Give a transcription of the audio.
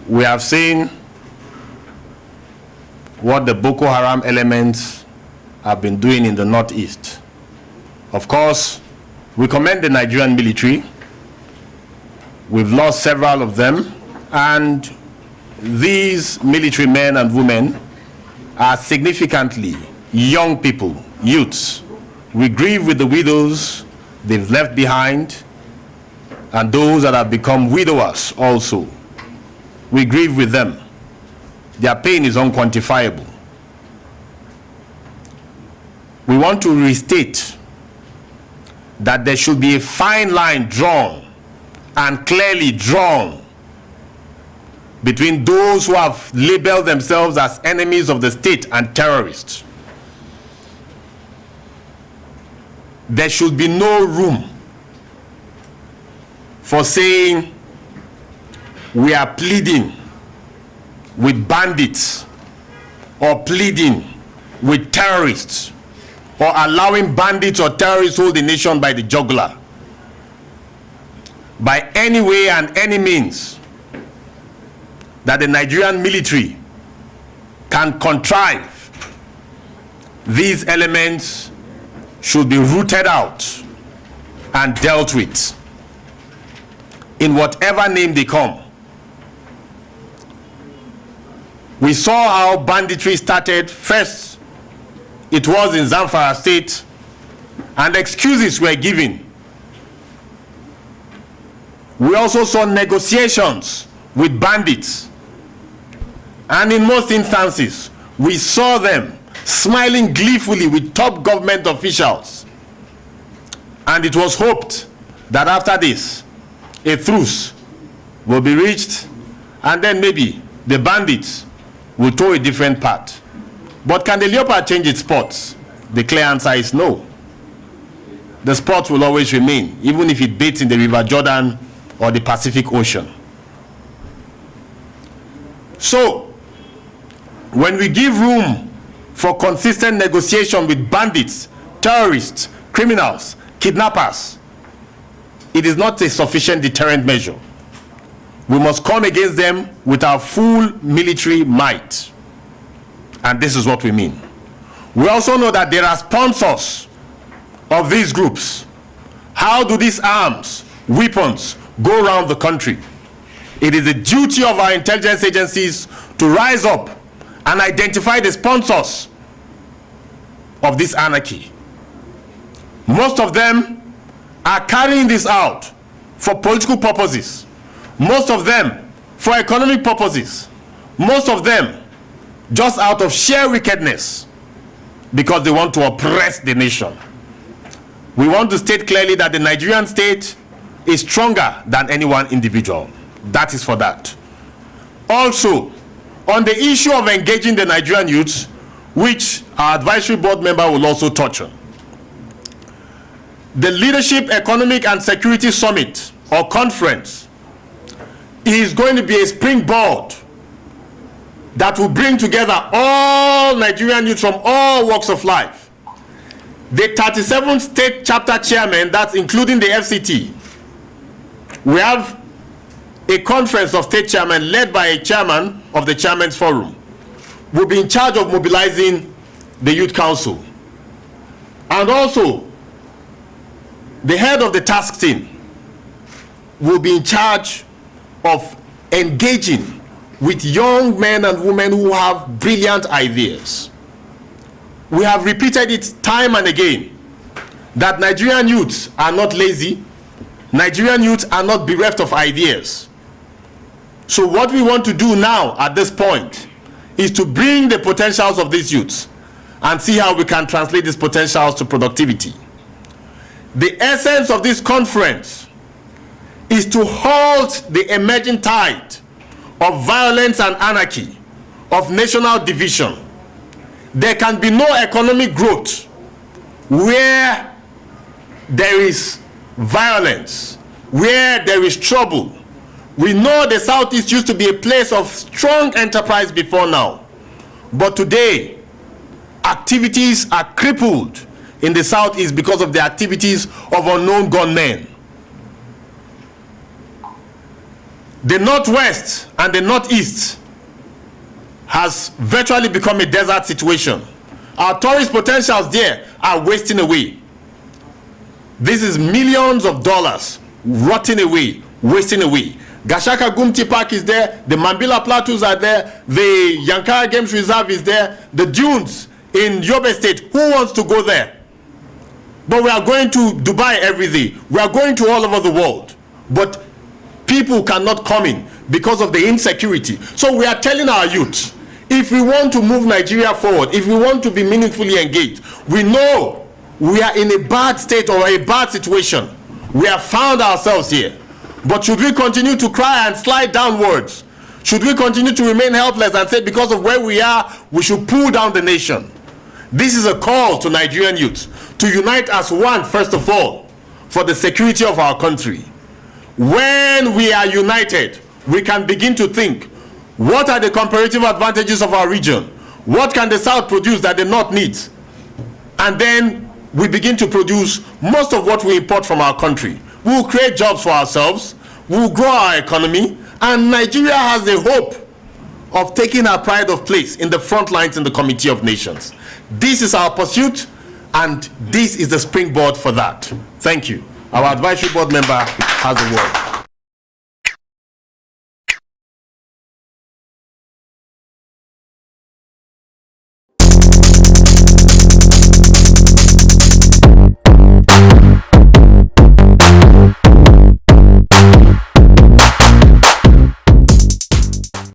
we have seen what the Boko Haram elements have been doing in the northeast. Of course, we commend the Nigerian military. We've lost several of them, and these military men and women are significantly young people, youths. We grieve with the widows they've left behind and those that have become widowers also. We grieve with them. Their pain is unquantifiable. We want to restate that there should be a fine line drawn and clearly drawn between those who have labeled themselves as enemies of the state and terrorists. There should be no room for saying we are pleading with bandits or pleading with terrorists or allowing bandits or terrorists hold the nation by the jugular. By any way and any means that the Nigerian military can contrive, these elements should be rooted out and dealt with in whatever name they come. We saw how banditry started. First, it was in Zamfara State, and excuses were given. We also saw negotiations with bandits, and in most instances, we saw them smiling gleefully with top government officials. And it was hoped that after this, a truce will be reached, and then maybe the bandits will tow a different path. But can the leopard change its spots? The clear answer is no. The spots will always remain, even if it baits in the River Jordan or the Pacific Ocean. So, when we give room for consistent negotiation with bandits, terrorists, criminals, kidnappers, it is not a sufficient deterrent measure. We must come against them with our full military might. And this is what we mean. We also know that there are sponsors of these groups. How do these arms, weapons, go around the country? It is the duty of our intelligence agencies to rise up and identify the sponsors of this anarchy. Most of them are carrying this out for political purposes. Most of them for economic purposes. Most of them just out of sheer wickedness because they want to oppress the nation. We want to state clearly that the Nigerian state is stronger than any one individual. That is for that. Also, on the issue of engaging the Nigerian youths, which our advisory board member will also touch on, the Leadership Economic and Security Summit or conference is going to be a springboard that will bring together all Nigerian youths from all walks of life. The 37 state chapter chairmen, that's including the FCT, we have a conference of state chairmen led by a chairman of the Chairman's Forum, will be in charge of mobilizing the Youth Council. And also, the head of the task team will be in charge of engaging with young men and women who have brilliant ideas. We have repeated it time and again that Nigerian youths are not lazy. Nigerian youths are not bereft of ideas. So what we want to do now at this point is to bring the potentials of these youths and see how we can translate these potentials to productivity. The essence of this conference is to halt the emerging tide of violence and anarchy, of national division. There can be no economic growth where there is violence, where there is trouble. We know the Southeast used to be a place of strong enterprise before now, but today activities are crippled in the Southeast because of the activities of unknown gunmen. The Northwest and the Northeast has virtually become a desert situation. Our tourist potentials there are wasting away. This is millions of dollars rotting away, wasting away. Gashaka Gumti Park is there, the Mambila Plateaus are there, the Yankara Games Reserve is there, the dunes in Yobe State. Who wants to go there? But we are going to Dubai every day. We are going to all over the world. But people cannot come in because of the insecurity. So we are telling our youth, if we want to move Nigeria forward, if we want to be meaningfully engaged, we know we are in a bad state or a bad situation. We have found ourselves here. But should we continue to cry and slide downwards? Should we continue to remain helpless and say because of where we are, we should pull down the nation? This is a call to Nigerian youth to unite as one, first of all, for the security of our country. When we are united, we can begin to think, what are the comparative advantages of our region? What can the South produce that the North needs? And then we begin to produce most of what we import from our country. We will create jobs for ourselves, we will grow our economy, and Nigeria has a hope of taking our pride of place in the front lines in the Committee of Nations. This is our pursuit, and this is the springboard for that. Thank you. Our advisory board member has the word.